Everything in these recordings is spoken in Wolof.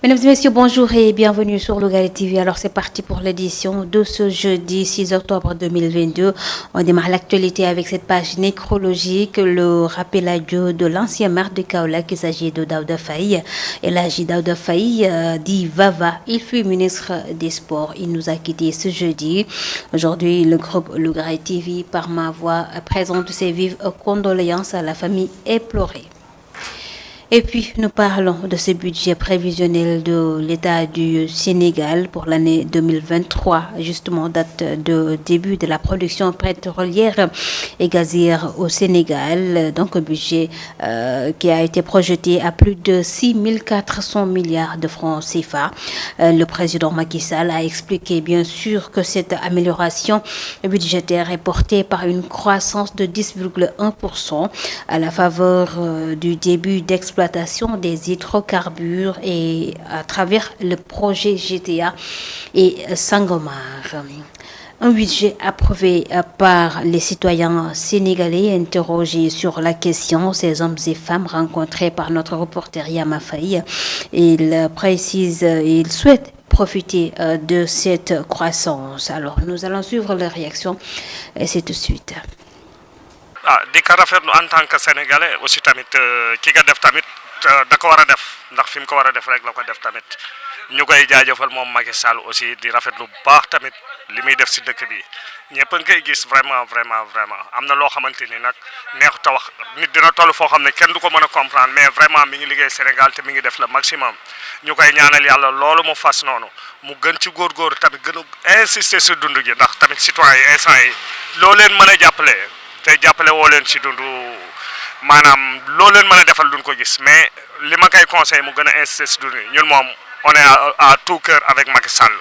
Mesdames et messieurs, bonjour et bienvenue sur Lougaré TV. Alors c'est parti pour l'édition de ce jeudi 6 octobre 2022. On démarre l'actualité avec cette page nécrologique, le rappel à Dieu de l'ancien maire de Kaolack. Il s'agit de Daouda Faye. Et là, Daouda Faye dit Vava. Il fut ministre des Sports. Il nous a quittés ce jeudi. Aujourd'hui, le groupe Lougaré TV, par ma voix, présente ses vives condoléances à la famille éplorée. Et puis, nous parlons de ce budget prévisionnel de l'État du Sénégal pour l'année 2023, justement date de début de la production pétrolière et gazière au Sénégal. Donc, un budget qui a été projeté à plus de 6 400 milliards de francs CFA. Le président Macky Sall a expliqué, bien sûr, que cette amélioration budgétaire est portée par une croissance de 10,1% à la faveur du début d'exploitation des hydrocarbures et à travers le projet GTA et Sangomar. Un budget approuvé par les citoyens sénégalais interrogés sur la question, ces hommes et femmes rencontrés par notre reporter Yama Faye. Il précise, il souhaite profiter de cette croissance. Alors, nous allons suivre les réactions et c'est tout de suite. di ko rafetlu en tant que sénégalais aussi tamit ki nga def tamit da ko war a def ndax fi mu ko war a def rek la ko def tamit ñu koy jaajëfal moom Macky Sall aussi di rafetlu bu baax tamit li muy def si dëkk bi ñëpp a ngi koy gis vraiment am na loo xamante ni nag neexut a wax nit dina toll foo xam ne kenn du ko mën a comprendre mais vraiment mi ngi liggéey Sénégal te mi ngi def le maximum ñu koy ñaanal yàlla loolu mu fas noonu mu gën ci góorgóorlu tamit gën a insister si dund gi ndax tamit citoyen yi instant yi loo leen mën a jàppale. te jàppale woo leen ci dundu maanaam loo leen mën a defal duñ ko gis mais li ma koy conseil mu gën a insister ci dundu ñun moom on est à tout cœur avec Macky Sall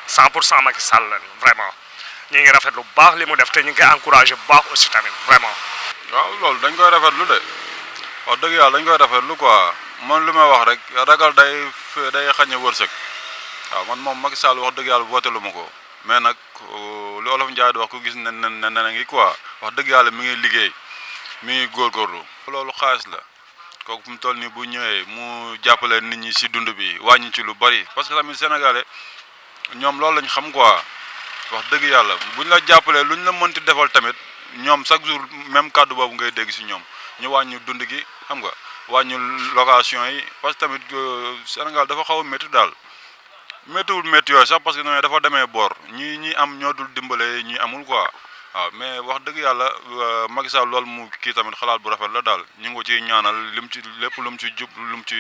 100% Macky Sall la vraiment ñu ngi rafet lu baax li mu def te ñu ngi koy encouragé bu baax aussi tamit vraiment. waaw loolu dañ koy rafetlu de wax dëgg yàlla dañ koy rafetlu quoi man li may wax rek ragal day xañ a wërsëg waaw man moom Macky Sall wax dëgg yàlla voté lu ma ko. mais nag li Olof Njaay di wax ku gis ne ngi quoi wax dëgg yàlla mi ngi liggéey mi ngi góorgóorlu. loolu xaalis la kooku mu toll nii bu ñëwee mu jàppale nit ñi ci dund bi wàññi ci lu bari parce que tamit sénégalais ñoom loolu lañ xam quoi wax dëgg yàlla buñ la jàppalee luñ la mënti defal tamit ñoom chaque jour même kàddu boobu ngay dégg ci ñoom ñu wàññi dund gi xam nga wàññi location yi parce que tamit Sénégal dafa xaw a métti daal. méttiwul métti yooyu sax parce que dafa demee boor ñi am ñoo dul dimbale ñi amul quoi waaw mais wax dëgg yàlla Macky Sall loolu mu kii tamit xalaat bu rafet la daal ñu ngi ko ciy ñaanal lim ci lépp lu mu ci jub lu mu ci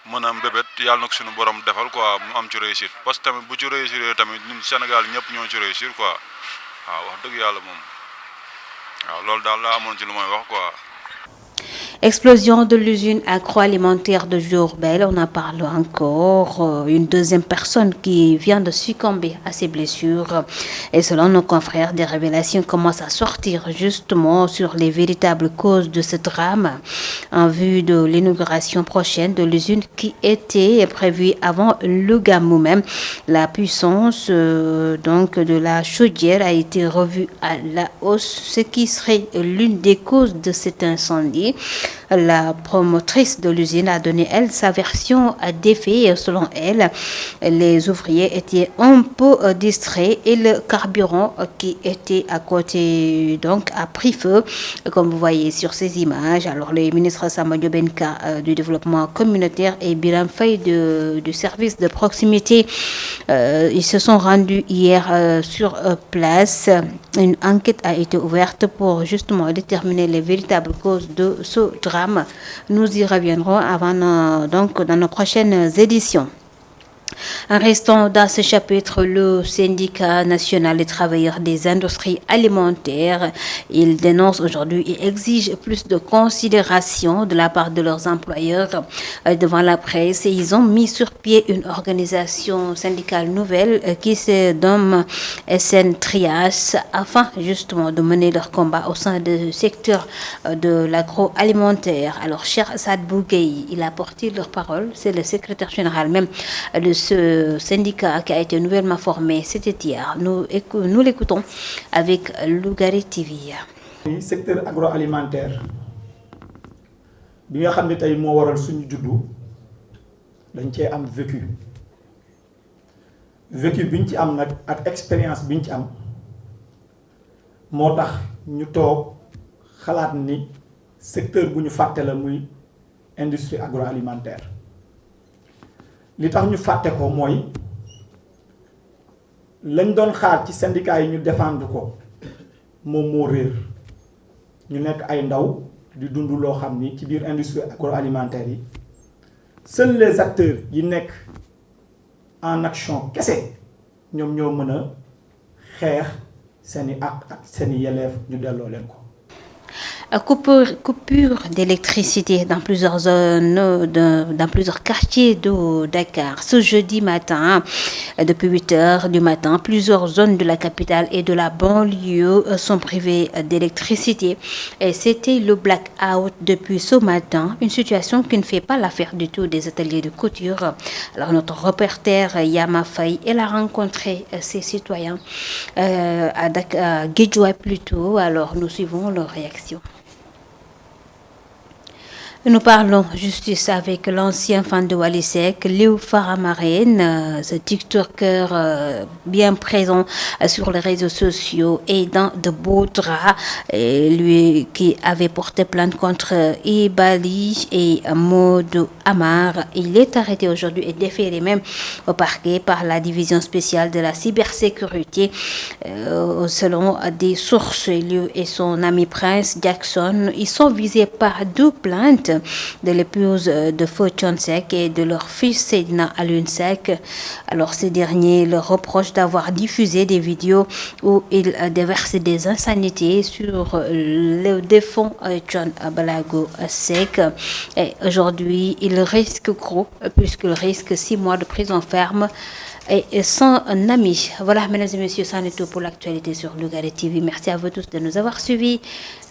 mën a mbébét yàlla na ko suñu borom defal quoi mu am ci réussite parce que tamit bu ci réussir tamit ñun Sénégal ñëpp ñoo ci réussir quoi waaw wax dëgg yàlla moom waaw loolu daal laa amoon ci lu may wax quoi. Explosion de l'usine agroalimentaire de Diourbel, on en parle encore. Une deuxième personne qui vient de succomber à ses blessures. Et selon nos confrères, des révélations commencent à sortir justement sur les véritables causes de ce drame en vue de l'inauguration prochaine de l'usine qui était prévue avant le Gamou même. La puissance donc de la chaudière a été revue à la hausse, ce qui serait l'une des causes de cet incendie. La promotrice de l'usine a donné, elle, sa version des faits. Selon elle, les ouvriers étaient un peu distraits et le carburant qui était à côté donc a pris feu, comme vous voyez sur ces images. Alors, les ministres Samadio Benka du développement communautaire et Biram Faye du service de proximité, ils se sont rendus hier sur place. Une enquête a été ouverte pour justement déterminer les véritables causes de ce drame. Nous y reviendrons donc dans nos prochaines éditions. En restant dans ce chapitre, le syndicat national des travailleurs des industries alimentaires, il dénonce aujourd'hui et exige plus de considération de la part de leurs employeurs devant la presse. Et ils ont mis sur pied une organisation syndicale nouvelle qui se nomme SN Trias afin justement de mener leur combat au sein du secteur de l'agroalimentaire. Alors, cher Assad Bougueï, il a porté leur parole, c'est le secrétaire général même de ce syndicat qui a été nouvellement formé, c'était hier. Nous l'écoutons avec Lougaré TV. Secteur agroalimentaire bi nga xam ne tey moo waral suñu juddu dañ cee am vécu biñ ci am nag ak expérience biñ ci am moo tax ñu toog xalaat ni secteur bu ñu fàtte la muy industrie agroalimentaire li tax ñu fàtte ko mooy lañ doon xaar ci syndicat yi ñu défendre ko moom moo réer ñu nekk ay ndaw di dund loo xam ni ci biir industrie agroalimentaire yi seuls les acteurs yi nekk en action kese ñoom ñoo mën a xeex seeni àq ak seeni yelleef ñu delloo leen ko. Coupure d'électricité dans plusieurs zones, dans plusieurs quartiers de Dakar. Ce jeudi matin, depuis 8 heures du matin, plusieurs zones de la capitale et de la banlieue sont privées d'électricité. Et c'était le blackout depuis ce matin, une situation qui ne fait pas l'affaire du tout des ateliers de couture. Alors notre reporter Yama Faye, elle a rencontré ces citoyens à Guédiawaye plutôt. Alors nous suivons leurs réactions. Nous parlons justice avec l'ancien fan de Wally Seck, Léo Faramareen, ce TikToker bien présent sur les réseaux sociaux et dans de beaux draps, et lui qui avait porté plainte contre Ibali et Modou Amar. Il est arrêté aujourd'hui et déféré même au parquet par la division spéciale de la cybersécurité. Selon des sources, lui et son ami Prince Jackson, ils sont visés par 2 plaintes de l'épouse de Fortune Seck et de leur fils Seydina Alioune Seck. Alors ces derniers leur reprochent d'avoir diffusé des vidéos où ils déversent des insanités sur le défunt John Balago Seck. Et aujourd'hui, il risque gros puisqu'il risque 6 mois de prison ferme et sans ami. Voilà, mesdames et messieurs, c'en est tout pour l'actualité sur Lougaré TV. Merci à vous tous de nous avoir suivis.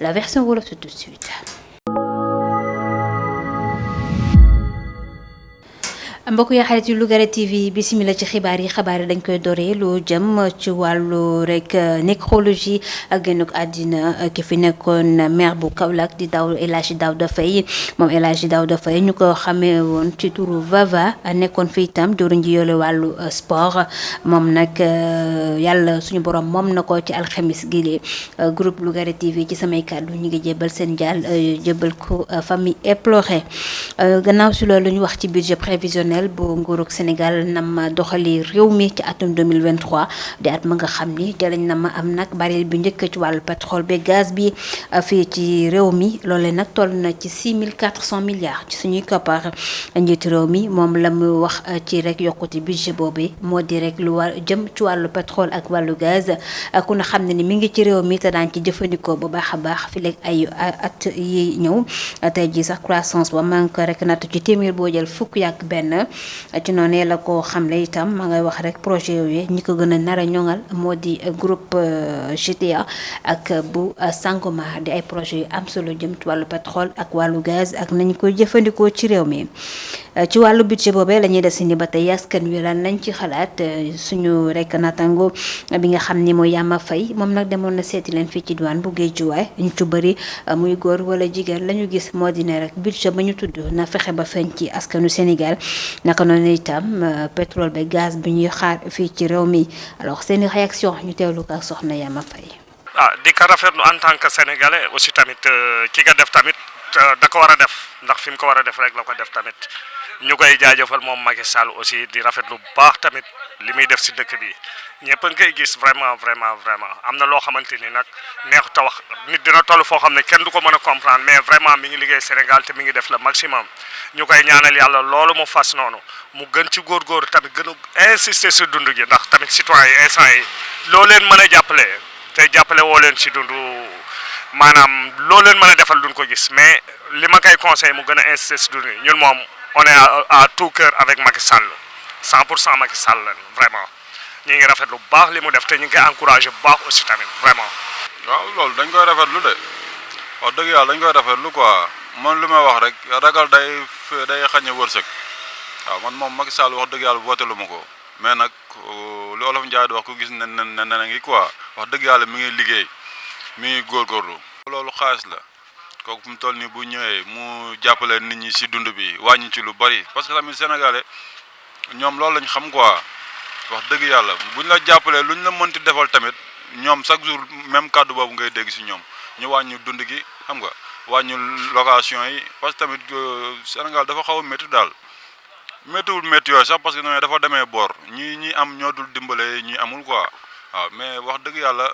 La version wolof c'est tout de suite. mbokk yi xarit yu Lougaré TV bismillah ci xibaar yi dañ koy doree lu jëm ci wàllu rek nécrologie ak génnuk àddina ki fi nekkoon maire bu Kaolack di El Hadji Daouda Faye moom El Hadji Daouda Faye ñu ko xamee woon ci turu Vava nekkoon fi itam jëwriñ ji yole wàllu sport moom nag yàlla suñu borom moom na ko ci alxamis gi groupe Lougaré TV ci samay kàddu ñu ngi jébal seen jaal jébal ko famille éplorée gannaaw si loolu ñu wax ci budget prévisionnel bu nguurug Sénégal nam doxali réew mi ci atum 2023 di at ma nga xam ni jëlañ na ma am nag baril bi njëkk ci wàllu pétrole bi gaz bi fii ci réew mi loolee nag toll na ci 6400 milliards ci suñuy koppar njiitu réew mi moom la mu wax ci rek yokkute budget boobu moo di rek lu war jëm ci wàllu pétrole ak wàllu gaz ku na xam ne ni mi ngi ci réew mi te daan ci jëfandikoo bu baax a baax fi léegi ay at yi ñëw tey ji sax croissance ba maa ngi ko rek natt ci téeméer boo jël fukk yàgg benn ci noonu la ko xamle itam ma ngay wax rek projet yooyu ñi ko gën a nar a ñoŋal moo di groupe GTA ak bu Sangomar di ay projet yu am solo jëm ci wàllu pétrole ak wàllu gaz ak nañu koy jëfandikoo ci réew mi ci wàllu budget boobee la ñuy des ni ba tey askan wi lan lañ ci xalaat suñu rek natango bi nga xam ni mooy Yama Faye moom nag demoon na seeti leen fii ci diwaan bu Guédiawaye ñu ci bëri muy góor wala jigéen la ñu gis moo di ne rek budget ba ñu tudd na fexe ba feeñ ci askanu Sénégal naka noonu itam pétrole ba gaz bi ñuy xaar fii ci réew mi alors seeni réaction ñu teewlu ko ak soxna Yama Faye. di ko rafetlu en tant que sénégalais aussi tamit ki nga def tamit da ko war a def ndax fi mu ko war a def rek la ko def tamit ñu koy jaajëfal moom Macky Sall aussi di rafetlu bu baax tamit li muy def si dëkk bi ñëpp a ngi koy gis vraiment am na loo xamante ni nag neexut a wax nit dina toll foo xam ne kenn du ko mën a comprendre mais vraiment mi ngi liggéey Sénégal te mi ngi def le maximum ñu koy ñaanal yàlla loolu mu fas noonu mu gën ci góorgóorlu tamit gën a insister si dund gi ndax tamit citoyen yi instant yi loo leen mën a jàppale te jàppale woo leen si dund maanaam loo leen mën a defal duñ ko gis mais li ma koy conseil mu gën a insister si dund gi ñun moom on est à tout cœur avec Macky Sall 100% Macky Sall lañ vraiment ñu ngi rafetlu bu baax li mu def te ñu ngi koy encouragé bu baax aussi tamit vraiment. waaw loolu dañ koy rafetlu de wax dëgg yàlla dañ koy rafetlu quoi man li may wax rek ragal day xañ a wërsëg waaw man moom Macky Sall wax dëgg yàlla voté lu ma ko mais nag li Olof Njaay di wax ku gis ne ngi quoi wax dëgg yàlla mi ngi liggéey mi ngi góorgóorlu. loolu xaalis la kooku fu mu toll nii bu ñëwee mu jàppale nit ñi si dund bi wàññi ci lu bari parce que tamit sénégalais ñoom loolu lañ xam quoi wax dëgg yàlla buñ la jàppalee luñ la mënti defal tamit ñoom chaque jour même kàddu boobu ngay dégg si ñoom ñu wàññi dund gi xam nga wàññi location yi parce que tamit Sénégal dafa xaw a métti daal méttiwul métti yooyu sax parce que ñooy dafa demee boor ñi am ñoo dul dimbale ñi amul quoi waaw mais wax dëgg yàlla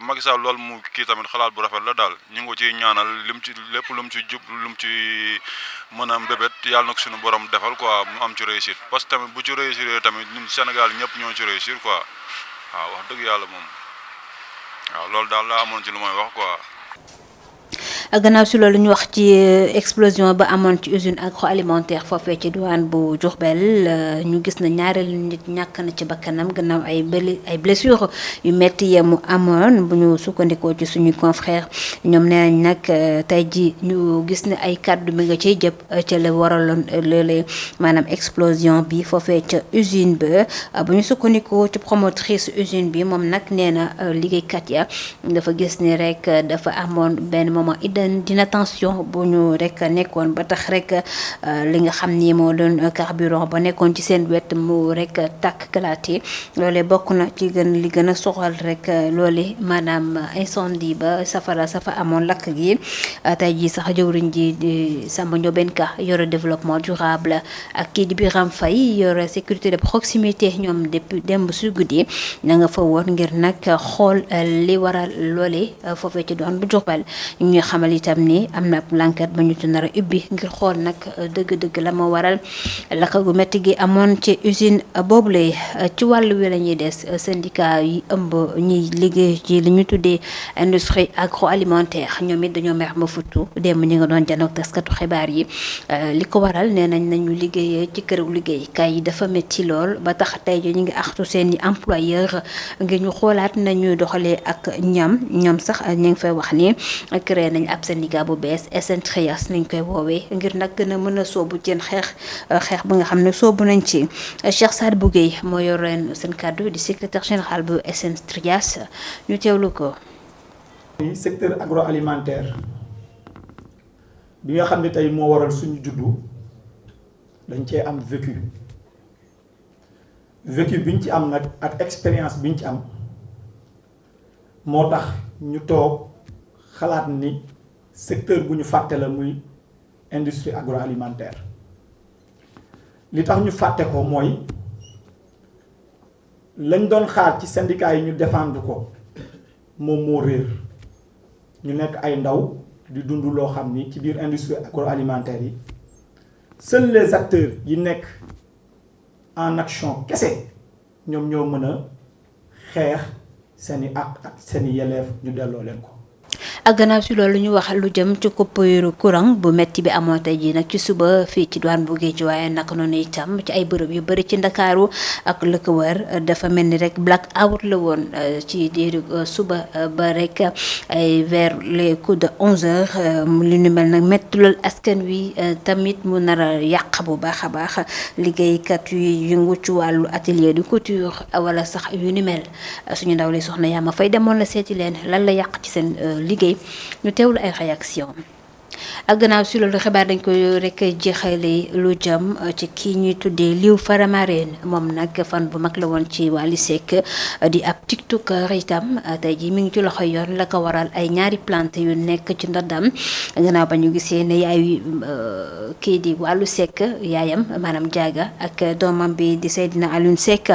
Macky Sall loolu mu kii tamit xalaat bu rafet la daal ñu ngi ko ciy ñaanal lim ci lépp lu mu ci jub lu mu ci mën a mbébét yàlla na ko suñu borom defal quoi mu am ci réussite parce que tamit bu ci réussir tamit ñun Sénégal ñëpp ñoo ci réussir quoi waaw wax dëgg yàlla moom waaw loolu daal laa amoon ci lu may wax quoi. gannaaw si loolu ñu wax ci explosion ba amoon ci usine agroalimentaire foofee ci diwaan bu Diourbel ñu gis na ñaareelu nit ñàkk na ci bakkanam gannaaw ay blessures yu metti yemu amoon bu ñu sukkandikoo ci suñu confrère ñoom nee nañ nag tey ji ñu gis ne ay kàddu mi nga ciy jëpp ca la waraloon léeg-léeg maanaam explosion bi foofee ca usine ba bu ñu sukkandikoo ci promotrice usine bi moom nag nee na liggéeykat ya dafa gis ni rek dafa amoon benn moment d'inattention bu ñu rek nekkoon ba tax rek li nga xam ni moo doon carburant ba nekkoon ci seen wet mu rek tàkk kalaate loolee bokk na ci li gën a soxal rek loole maanaam incendie ba safara safa amoon lakk gi tey jii sax jëwriñ ji di Samba Ndiobène Ka yore développement durable ak kii di Birame Faye yore sécurité de proximité ñoom depuis démb su guddi na nga fa woon ngir nag xool li waral loole foofee ci doon bu Diourbel ñu xamal itam ni am na l'enquête ba ñu ci nar a ubbi ngir xool nag dëgg-dëgg la ma waral lakk gu métti gi amoon ci usine boobule ci wàllu wi la ñuy des syndicat yi ëmb ñiy liggéey ci li ñu tuddee industrie agroalimentaire ñoom it dañoo mer ma futtu démb ñi nga doon janoog taskatu xibaar yi li ko waral nee nañ nañu liggéeyee ci këru liggéeykaay yi dafa métti lool ba tax tey ji ñu ngi axtu seen i employeur ngir ñu xoolaat nañuy doxalee ak ñoom sax ñu ngi fay wax ni créé nañ ab syndicat bu bees SN Trias nañ koy woowee ngir nag gën a mën a soobu seen xeex ba nga xam ne soobu nañ ci Cheikh Sadibou Guèye moo yor ren seen kàddu di secrétaire général bu SN Trias ñu teewlu ko. secteur agroalimentaire bi nga xam ne tey moo waral suñu juddu dañ cee am vécu biñ ci am nag ak expérience biñ ci am moo tax ñu toog xalaat ni secteur bu ñu fàtte la muy industrie agroalimentaire li tax ñu fàtte ko mooy lañ doon xaar ci syndicat yi ñu défendre ko moom moo réer ñu nekk ay ndaw di dund loo xam ni ci biir industrie agroalimentaire yi seuls les acteurs yi nekk en action kese ñoom ñoo mën a xeex seeni ak seeni yelleef ñu delloo leen ko. ak gannaaw si loolu ñu wax lu jëm ci coupure courant bu metti bi amoon tey jii nag ci suba fii ci douane bu Guédiawaye naka noonu itam ci ay bërëb yu bëri ci Ndakaaru ak la ko wër dafa mel ni rek black out la woon ci diiru suba ba rek ay vers les coups de 11h li ñu mel nag métti lool askan wi tamit mu nar a yàq bu baax a baax liggéeykat yu yëngu ci wàllu atelier de couture wala sax yu ni mel suñu ndaw li soxna Yaama Fay demoon la seeti leen lan la yàq ci seen liggéey ñu teewlu ay réaction ak gannaaw si loolu xibaar dañ ko rek jeexale lu jëm ci kii ñuy tuddee Liw Faramareen moom nag fan bu mag la woon ci Wally Seck di ab tiktoker itam tey jii mi ngi ci loxo yoon la ko waral ay ñaari plante yu nekk ci ndadam gannaaw ba ñu gisee ne yaay kii di Wally Seck yaayam maanaam jaaga ak doomam bi di Seydina Alioune Seck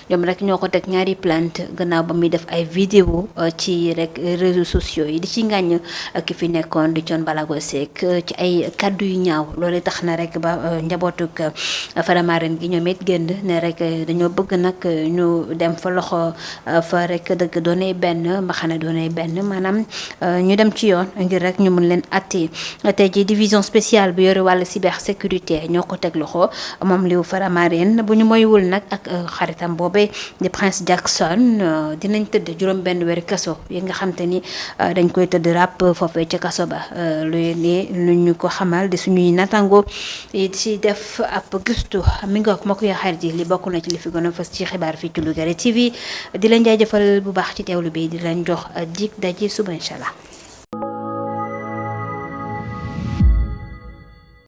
ñoom rek ñoo ko teg ñaari plante gannaaw ba muy def ay vidéo ci rek réseaux sociaux yi di ci ngàññ ki fi nekkoon di Thione Ballago Seck ci ay kaddu yu ñaaw loolu tax na rek ba njabootuk Faramareen gi ñoom it génn ne rek dañoo bëgg nag ñu dem fa loxo fa rek dëgg doonee benn mbaxane doonee benn maanaam ñu dem ci yoon ngir rek ñu mun leen atte tey ji division spéciale bi yore wàllu cybersécurité ñoo ko teg loxo moom Liw Faramareen bu ñu moywul nag ak xaritam boobe di Prince Jackson dinañ tëdd juróom benn weeri kaso yi nga xam te ni dañ koy tëdd ràpp foofee ca kaso ba lu ñu ko xamal di suñuy natango ci def ab gëstu mi nga ma ko yaa xarit yi li bokk na ci li fi gën a fës ci xibaar fii ci Lougaré TV di leen jaajëfal bu baax ci teewlu bi di leen jox dig daje suba incha allah.